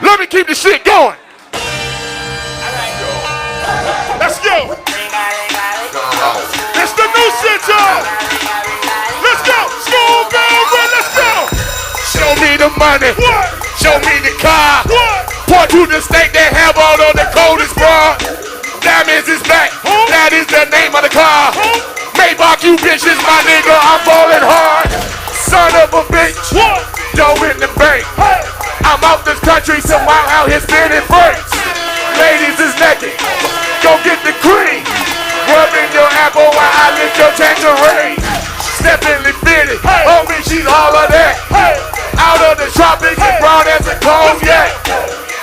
Let me keep the shit going. Let's go. It's the new shit, y'all. Let's go. School bell, let's go. Show me the money. What? Show me the car. What? Point to the state that have all on the coldest bar. Diamonds is back. Huh? That is the name of the car. Huh? Maybach, you bitches, my nigga, I'm falling hard. Son of a bitch. What? Dough in the bank. Hey. I'm out this country, so I'm out here spinning brakes. Ladies is naked. Go get the cream. Rubbing your apple while I lift your tangerine. Steppingly fitted. Hey. Homie, she's all of that. Hey. Out of the tropics, hey. Brown as a cognac.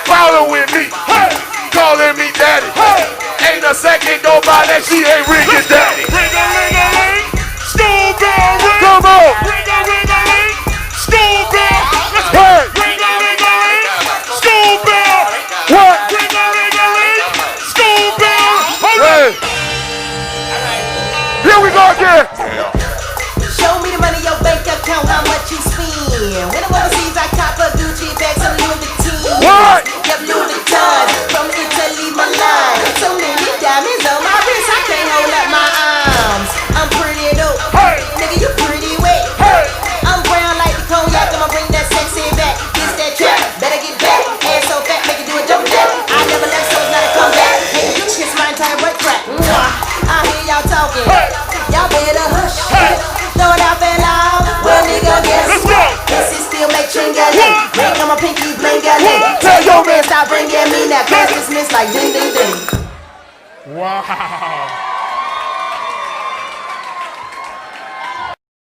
Following me, hey. Calling me daddy. Hey. Ain't a second go by that she ain't ringing daddy. Ring-a-ling-a-ling, school bell ring. Come on. Ring-a-ling-a-ling, school bell. Let's go. Ring-a-ling-a-ling, school bell. What? Ring-a-ling-a-ling, school bell. Hey. Here we go again. Show me the money, your bank account, how much you spend. When I'm overseas, I cop a Gucci bag, some Louis Vuitton. What? Yep, Louis Vuitton, from Italy, Milan. So many diamonds on my wrist, I can't hold up my arms. I'm pretty dope, hey. Nigga, you pretty wet, hey. I'm brown like the cognac, I'ma bring that sexy back. This that trap, better get back. Ass so fat, make it do a jump jack. I never left, so it's not a comeback. Hey, you kiss my entire butt crack. I hear y'all talking, hey. Y'all better hush, hey. Throw it out there loud, well nigga, guess what? This is still make tringa-ling. Ring on my pinky, bling-a-ling. Tell your man stop bringing me that class dismissed like ding ding ding. Wow.